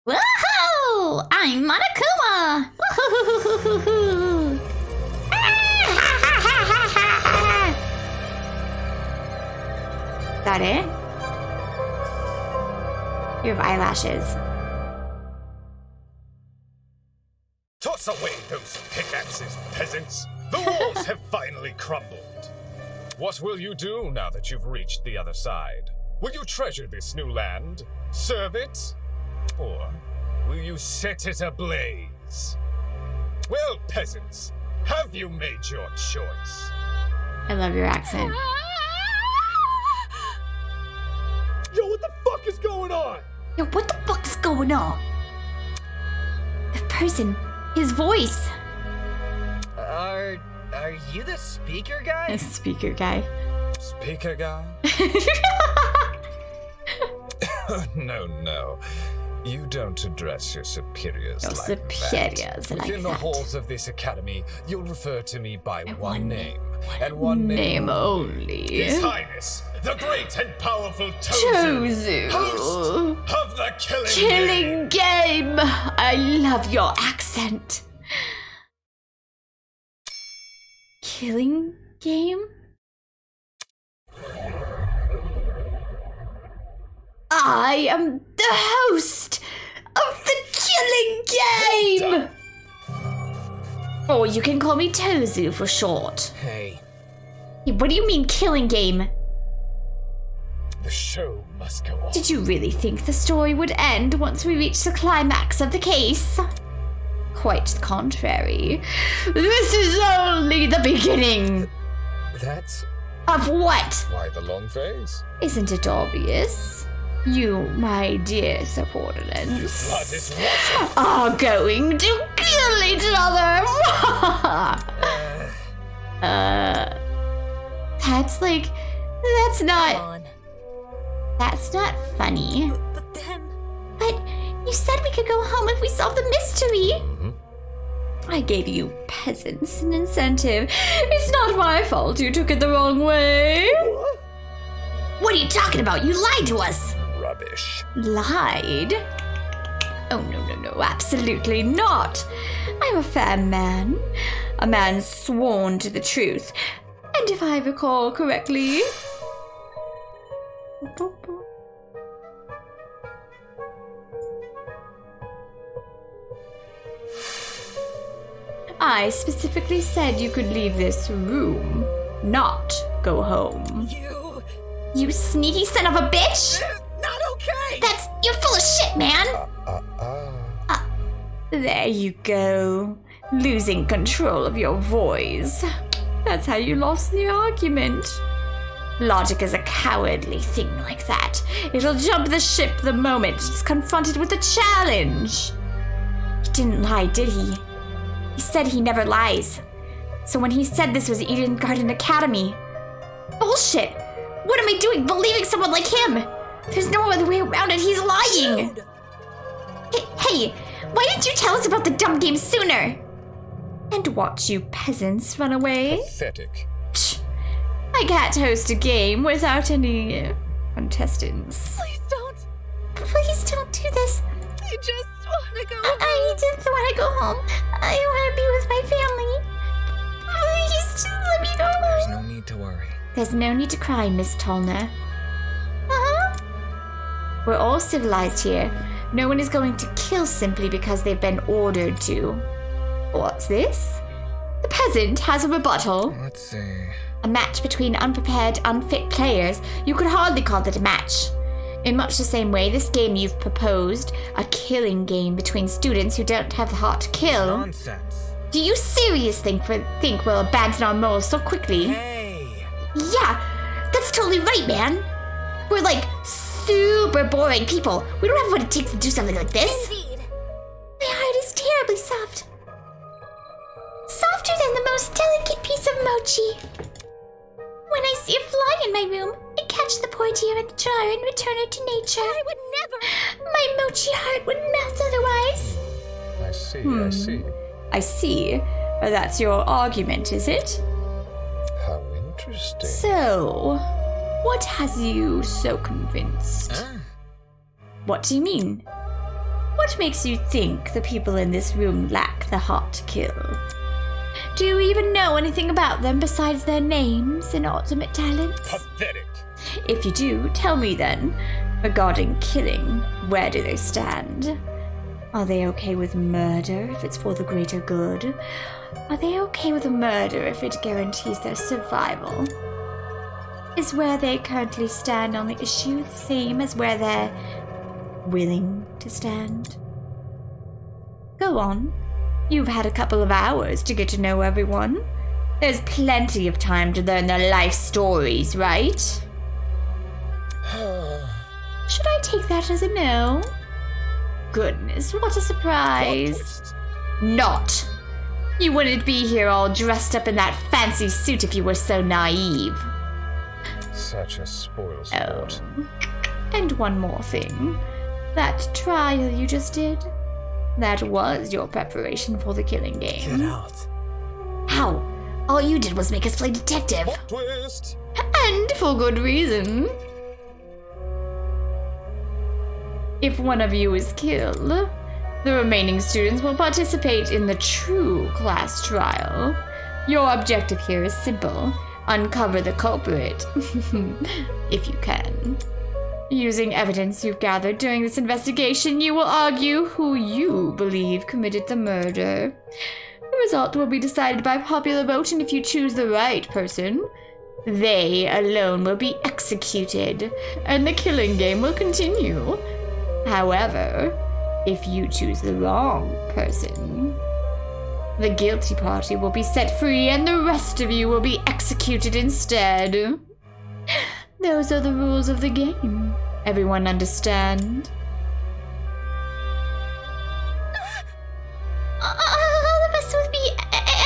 Woohoo! I'm Monokuma! Woohoo! Is that it? You have eyelashes. Toss away those pickaxes, peasants! The walls have finally crumbled. What will you do now that you've reached the other side? Will you treasure this new land? Serve it? Or will you set it ablaze? Well, peasants, have you made your choice? I love your accent. Yo, what the fuck is going on? Yo, what the fuck is going on? The person, his voice. Are you the speaker guy? The speaker guy. Speaker guy? No. You don't address your superiors Your like superiors that. like Within the that. halls of this academy, you'll refer to me by one name. And one name only. His Highness, the great and powerful Tozu, host of the Killing Game. I love your accent. Killing Game? I am the host of the killing game! Or you can call me Tozu for short. Hey. What do you mean killing game? The show must go on. Did you really think the story would end once we reach the climax of the case? Quite the contrary. This is only the beginning. That's... Of what? Why the long face? Isn't it obvious? You, my dear subordinates, Blood is rushing. are going to kill each other. That's not funny. But you said we could go home if we solved the mystery. I gave you peasants an incentive. It's not my fault you took it the wrong way. What are you talking about? You lied to us. Rubbish. Lied? Oh, no, absolutely not. I'm a fair man. A man sworn to the truth. And if I recall correctly... I specifically said you could leave this room, not go home. You sneaky son of a bitch! Not okay! You're full of shit, man! There you go. Losing control of your voice. That's how you lost the argument. Logic is a cowardly thing like that. It'll jump the ship the moment it's confronted with a challenge. He didn't lie, did he? He said he never lies. So when he said this was Eden Garden Academy... Bullshit! What am I doing believing someone like him? There's no other way around it, he's lying! Hey, why didn't you tell us about the dumb game sooner? And watch you peasants run away? Pathetic. I can't host a game without any contestants. Please don't do this. I just want to go home. I just want to go home. I want to be with my family. Please just let me go home. There's no need to worry. There's no need to cry, Miss Tolner. We're all civilized here. No one is going to kill simply because they've been ordered to. What's this? The peasant has a rebuttal. Let's see. A match between unprepared, unfit players. You could hardly call it a match. In much the same way, this game you've proposed, a killing game between students who don't have the heart to kill. Nonsense. Do you seriously think we'll abandon our morals so quickly? Hey! Yeah, that's totally right, man. We're like super boring people. We don't have what it takes to do something like this. Indeed. My heart is terribly soft. Softer than the most delicate piece of mochi. When I see a fly in my room, I catch the poor dear in the jar and return her to nature. I would never. My mochi heart would melt otherwise. I see. I see. That's your argument, is it? How interesting. So, what has you so convinced? What do you mean? What makes you think the people in this room lack the heart to kill? Do you even know anything about them besides their names and ultimate talents? Pathetic. If you do, tell me then. Regarding killing, where do they stand? Are they okay with murder if it's for the greater good? Are they okay with murder if it guarantees their survival? Is where they currently stand on the issue the same as where they're willing to stand? Go on. You've had a couple of hours to get to know everyone. There's plenty of time to learn their life stories, right? Should I take that as a no? Goodness, what a surprise. Not. You wouldn't be here all dressed up in that fancy suit if you were so naive. Such a spoil sport. And one more thing. That trial you just did, that was your preparation for the killing game. Get out. How? All you did was make us play detective. Plot twist. And for good reason. If one of you is killed, the remaining students will participate in the true class trial. Your objective here is simple. Uncover the culprit. If you can. Using evidence you've gathered during this investigation, you will argue who you believe committed the murder. The result will be decided by popular vote, and if you choose the right person, they alone will be executed, and the killing game will continue. However, if you choose the wrong person, the guilty party will be set free, and the rest of you will be executed instead. Those are the rules of the game. Everyone understand? All of us will be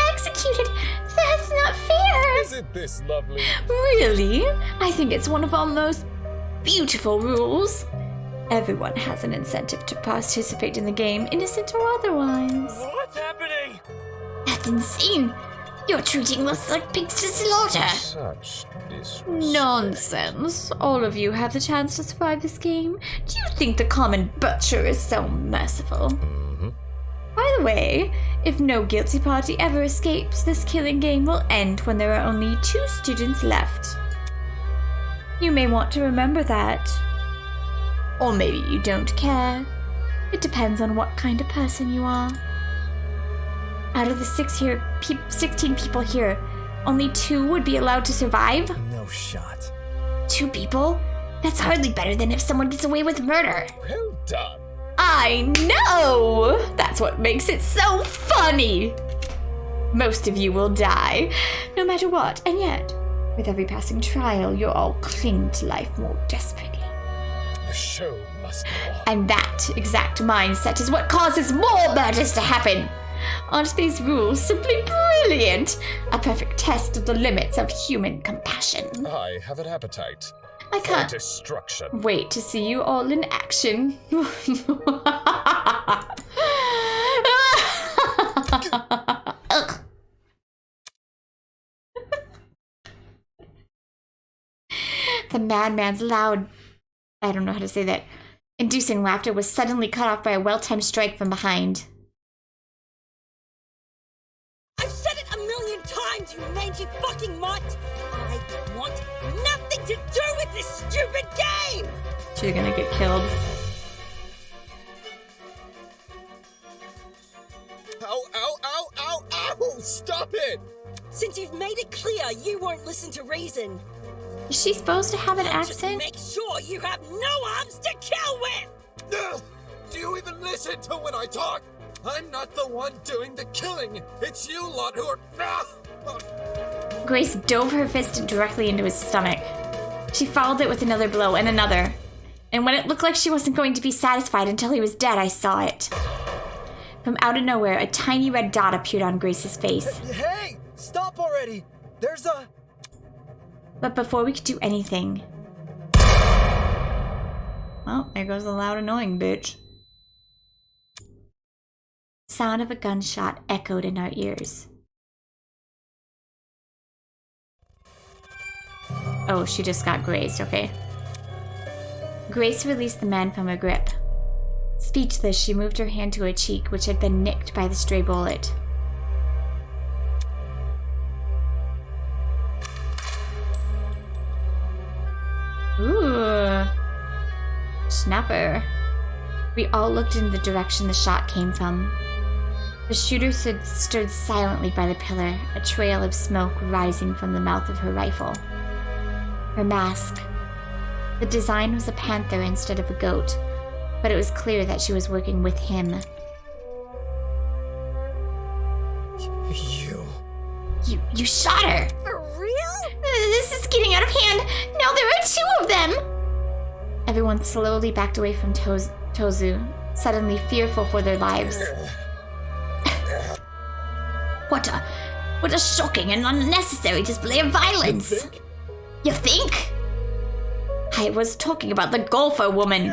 executed. That's not fair. Isn't this lovely? Really? I think it's one of our most beautiful rules. Everyone has an incentive to participate in the game, innocent or otherwise. What's happening? That's insane. You're treating us like pigs to slaughter. Such disrespect. Nonsense. All of you have the chance to survive this game. Do you think the common butcher is so merciful? By the way, if no guilty party ever escapes, this killing game will end when there are only 2 students left. You may want to remember that. Or maybe you don't care. It depends on what kind of person you are. Out of the 16 people here, only 2 would be allowed to survive? No shot. 2 people? That's hardly better than if someone gets away with murder. Well done. I know! That's what makes it so funny! Most of you will die, no matter what, and yet, with every passing trial, you're all clinging to life more desperately. The show must go on. And that exact mindset is what causes more murders to happen! Aren't these rules simply brilliant? A perfect test of the limits of human compassion. I have an appetite. I can't for destruction. wait to see you all in action. The madman's loud, I don't know how to say that, inducing laughter was suddenly cut off by a well-timed strike from behind. I've said it a million times, you mangy fucking mutt! I want nothing to do with this stupid game! She's gonna get killed. Ow, ow, ow, ow, ow! Stop it! Since you've made it clear you won't listen to reason, Is she supposed to have an just accent? make sure you have no arms to kill with! Do you even listen to when I talk? I'm not the one doing the killing. It's you lot who are... Grace dove her fist directly into his stomach. She followed it with another blow and another. And when it looked like she wasn't going to be satisfied until he was dead, I saw it. From out of nowhere, a tiny red dot appeared on Grace's face. Hey! Stop already! There's a... But before we could do anything... Well, there goes the loud, annoying bitch. Sound of a gunshot echoed in our ears. Oh, she just got grazed, okay. Grace released the man from her grip. Speechless, she moved her hand to her cheek, which had been nicked by the stray bullet. Ooh. Snapper. We all looked in the direction the shot came from. The shooter stood silently by the pillar, a trail of smoke rising from the mouth of her rifle. Her mask. The design was a panther instead of a goat, but it was clear that she was working with him. You shot her! For real? This is getting out of hand! Now there are 2 of them! Everyone slowly backed away from Tozu, suddenly fearful for their lives. What a shocking and unnecessary display of violence! You think? I was talking about the golfer woman.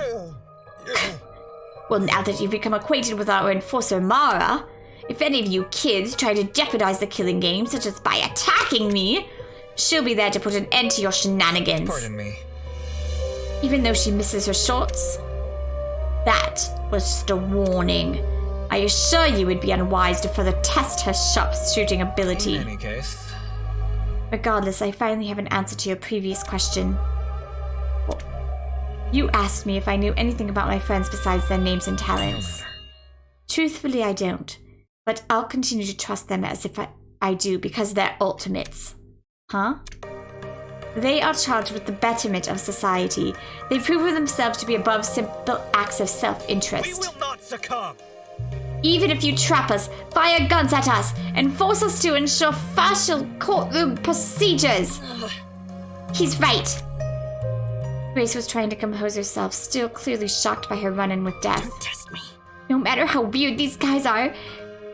Well, now that you've become acquainted with our enforcer Mara, if any of you kids try to jeopardize the killing game, such as by attacking me, she'll be there to put an end to your shenanigans. Pardon me. Even though she misses her shots, that was just a warning. I assure you it would be unwise to further test her sharpshooting ability. In any case. Regardless, I finally have an answer to your previous question. You asked me if I knew anything about my friends besides their names and talents. Truthfully, I don't. But I'll continue to trust them as if I do because they're ultimates. Huh? They are charged with the betterment of society. They've proven themselves to be above simple acts of self-interest. We will not succumb! Even if you trap us, fire guns at us, and force us to ensure facial courtroom procedures. He's right. Grace was trying to compose herself, still clearly shocked by her run-in with death. Don't test me. No matter how weird these guys are,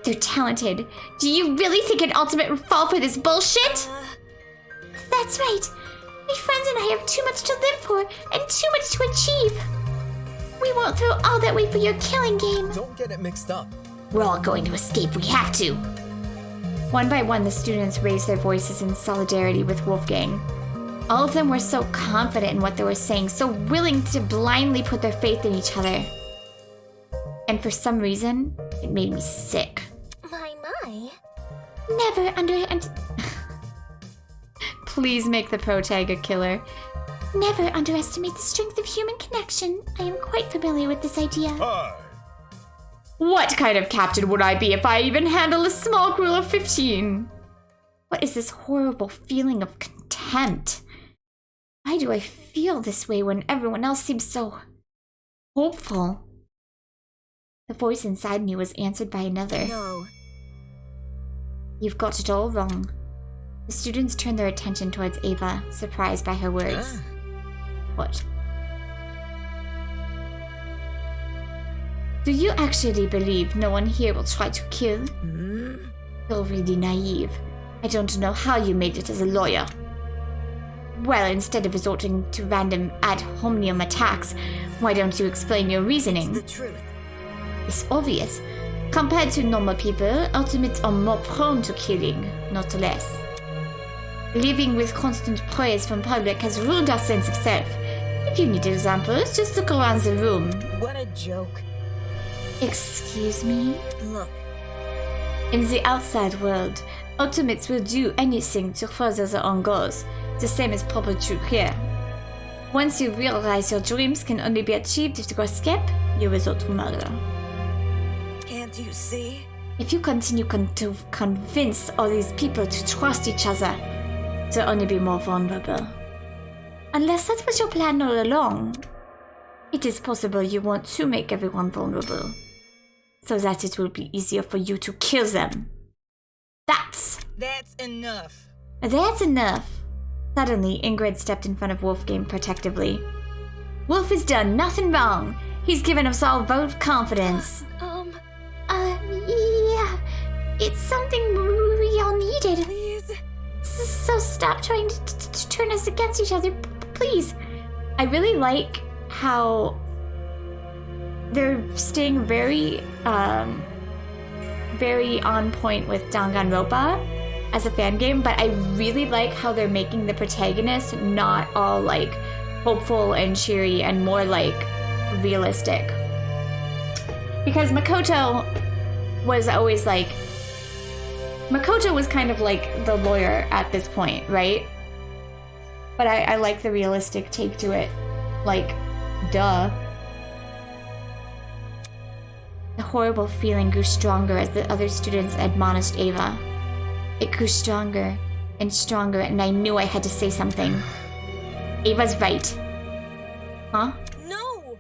they're talented. Do you really think an ultimate would fall for this bullshit? That's right. My friends and I have too much to live for and too much to achieve. We won't throw all that way for your killing game. Don't get it mixed up. We're all going to escape. We have to. One by one, the students raised their voices in solidarity with Wolfgang. All of them were so confident in what they were saying, so willing to blindly put their faith in each other. And for some reason, it made me sick. My. Never Please make the protag a killer. Never underestimate the strength of human connection. I am quite familiar with this idea. Hi. What kind of captain would I be if I even handle a small crew of 15? What is this horrible feeling of contempt? Why do I feel this way when everyone else seems so hopeful? The voice inside me was answered by another. No. You've got it all wrong. The students turned their attention towards Ava, surprised by her words. What? Do you actually believe no one here will try to kill? You're really naive. I don't know how you made it as a lawyer. Well, instead of resorting to random ad hominem attacks, why don't you explain your reasoning? It's the truth. It's obvious. Compared to normal people, ultimates are more prone to killing, not less. Living with constant praise from public has ruined our sense of self. If you need examples, just look around the room. What a joke. Excuse me? Look. In the outside world, ultimates will do anything to further their own goals. The same is probably true here. Once you realize your dreams can only be achieved if you escape, you resort to murder. Can't you see? If you continue to convince all these people to trust each other, they'll only be more vulnerable. Unless that was your plan all along, it is possible you want to make everyone vulnerable, so that it will be easier for you to kill them. That's enough. That's enough. Suddenly, Ingrid stepped in front of Wolfgang protectively. Wolf has done nothing wrong. He's given us all vote of confidence. Yeah. It's something we all needed. Please. So stop trying to turn us against each other, please. I really like how they're staying very on point with Danganronpa as a fan game, but I really like how they're making the protagonist not all like hopeful and cheery and more like realistic. Because Makoto was always like, Makoto was kind of like the lawyer at this point, right? But I like the realistic take to it. Like, duh. The horrible feeling grew stronger as the other students admonished Ava. It grew stronger and stronger, and I knew I had to say something. Ava's right. Huh? No!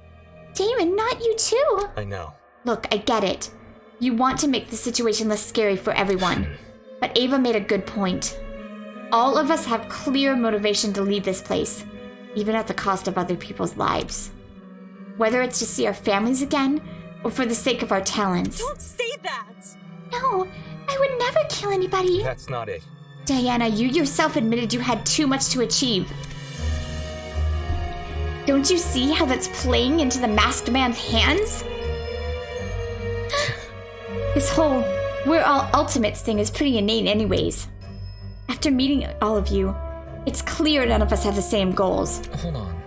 Damon, not you too! I know. Look, I get it. You want to make the situation less scary for everyone. But Ava made a good point. All of us have clear motivation to leave this place, even at the cost of other people's lives. Whether it's to see our families again, or for the sake of our talents. Don't say that! No, I would never kill anybody. That's not it. Diana, you yourself admitted you had too much to achieve. Don't you see how that's playing into the masked man's hands? This whole we're all ultimates thing is pretty inane anyways. After meeting all of you, it's clear none of us have the same goals. Hold on.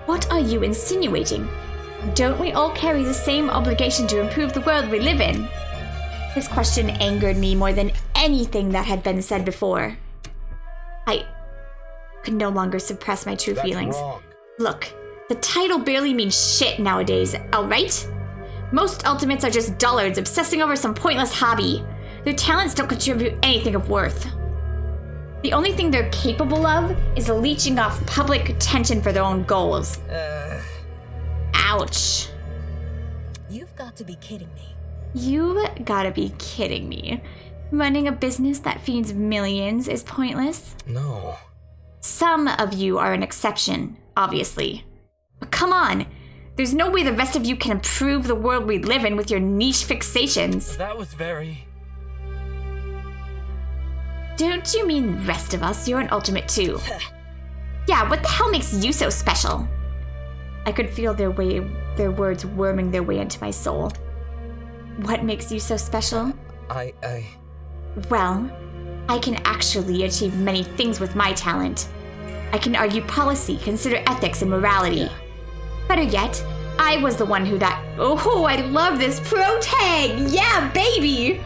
What are you insinuating? Don't we all carry the same obligation to improve the world we live in? This question angered me more than anything that had been said before. I could no longer suppress my true feelings. Wrong. Look, The title barely means shit nowadays, alright? Most ultimates are just dullards obsessing over some pointless hobby. Their talents don't contribute anything of worth. The only thing they're capable of is leeching off public attention for their own goals. Ouch. You've got to be kidding me. You gotta be kidding me. Running a business that feeds millions is pointless? No. Some of you are an exception, obviously. But come on, there's no way the rest of you can improve the world we live in with your niche fixations. That was very... Don't you mean the rest of us? You're an ultimate too. Yeah, what the hell makes you so special? I could feel their words worming their way into my soul. What makes you so special? Well, I can actually achieve many things with my talent. I can argue policy, consider ethics and morality. Better yet, I was the one who oh, I love this pro tag! Yeah, baby!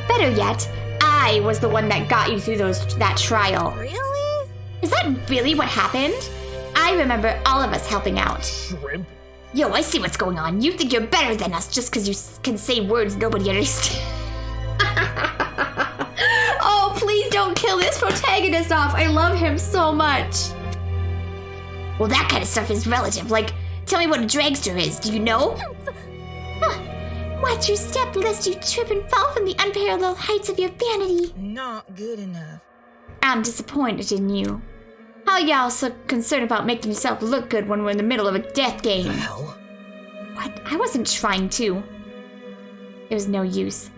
Better yet, I was the one that got you through that trial. Really? Is that really what happened? I remember all of us helping out. Shrimp? Yo, I see what's going on. You think you're better than us just because you can say words nobody understands. Oh, please don't kill this protagonist off. I love him so much. Well, that kind of stuff is relative. Like, tell me what a dragster is. Do you know? Watch your step lest you trip and fall from the unparalleled heights of your vanity. Not good enough. I'm disappointed in you. How y'all so concerned about making yourself look good when we're in the middle of a death game? Hell? What? I wasn't trying to. It was no use.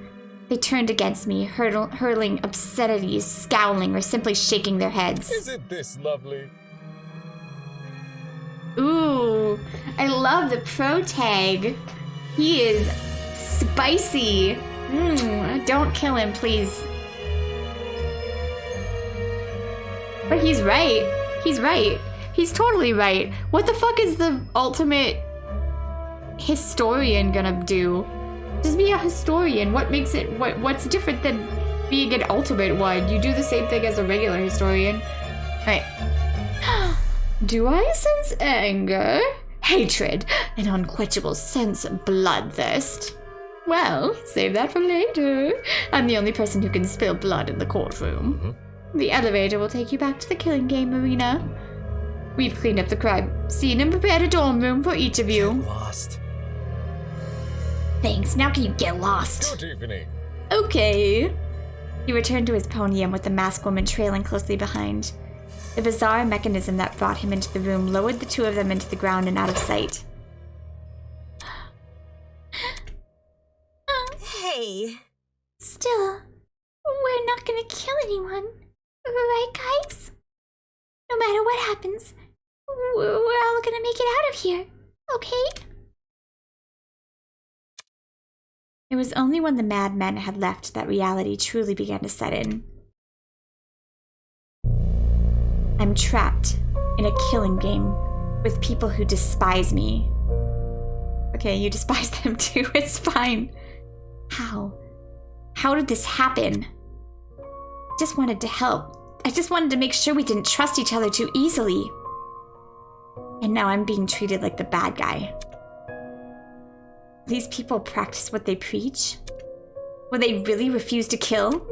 They turned against me, hurling obscenities, scowling, or simply shaking their heads. Isn't this lovely? Ooh, I love the pro tag. He is spicy. Don't kill him, please. But he's right. He's right. He's totally right. What the fuck is the ultimate historian gonna do? Just be a historian. What makes it, what's different than being an ultimate one? You do the same thing as a regular historian. Right. Do I sense anger, hatred, an unquenchable sense of bloodthirst? Well, save that for later. I'm the only person who can spill blood in the courtroom. The elevator will take you back to the killing game arena. We've cleaned up the crime scene and prepared a dorm room for each of you. Get lost. Thanks, now can you get lost? Good evening. Okay. He returned to his podium with the masked woman trailing closely behind. The bizarre mechanism that brought him into the room lowered the two of them into the ground and out of sight. Hey. Still, we're not gonna kill anyone. Right, guys? No matter what happens, we're all gonna make it out of here, okay? It was only when the madmen had left that reality truly began to set in. I'm trapped in a killing game with people who despise me. Okay, you despise them too, it's fine. How? How did this happen? I just wanted to help. I just wanted to make sure we didn't trust each other too easily. And now I'm being treated like the bad guy. These people practice what they preach? Will they really refuse to kill?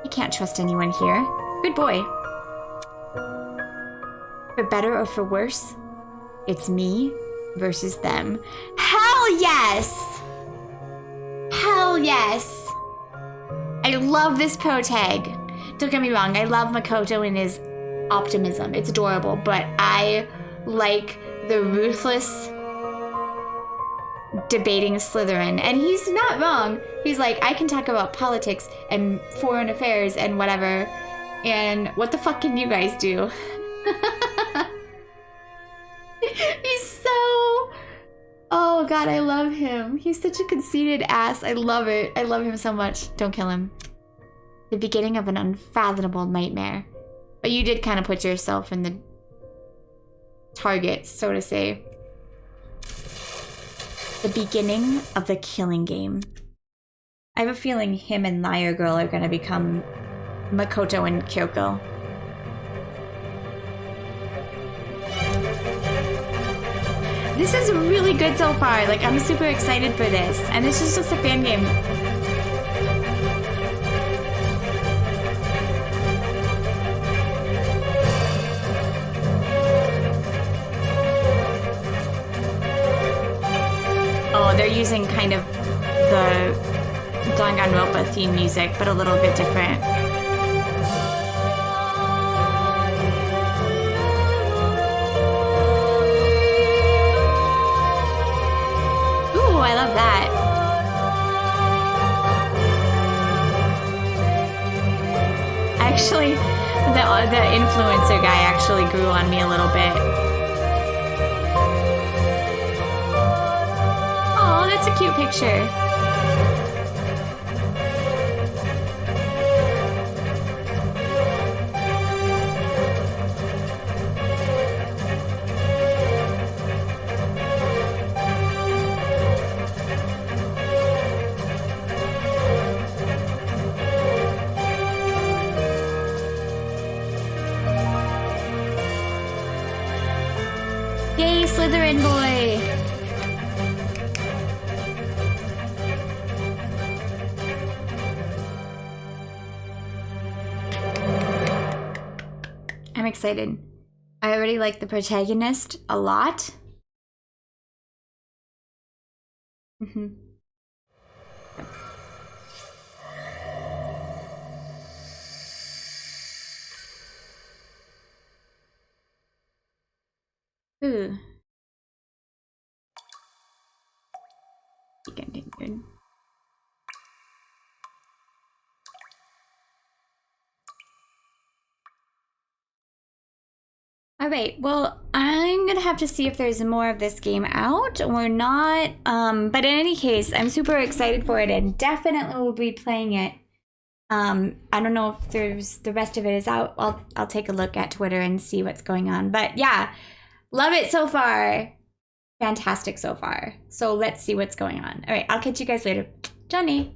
I can't trust anyone here. Good boy. For better or for worse, it's me versus them. Hell yes! Hell yes! I love this pro tag. Don't get me wrong, I love Makoto and his optimism. It's adorable, but I like the ruthless debating Slytherin. And he's not wrong. He's like, I can talk about politics and foreign affairs and whatever. And what the fuck can you guys do? He's so... Oh god, I love him. He's such a conceited ass. I love it. I love him so much. Don't kill him. The beginning of an unfathomable nightmare. But you did kind of put yourself in the target, so to say. The beginning of the killing game. I have a feeling him and Liar Girl are gonna become Makoto and Kyoko. This is really good so far. Like, I'm super excited for this. And this is just a fan game. Oh, they're using kind of the Danganronpa theme music, but a little bit different. Ooh, I love that. Actually, the influencer guy actually grew on me a little bit. Oh, that's a cute picture. Yay, Slytherin boy! I'm excited. I already like the protagonist a lot. Ooh. Continued. All right, well, I'm gonna have to see if there's more of this game out or not. But in any case, I'm super excited for it and definitely will be playing it. I don't know if there's the rest of it is out. I'll take a look at Twitter and see what's going on. But yeah, love it so far. Fantastic so far. So let's see what's going on. All right, I'll catch you guys later. Johnny.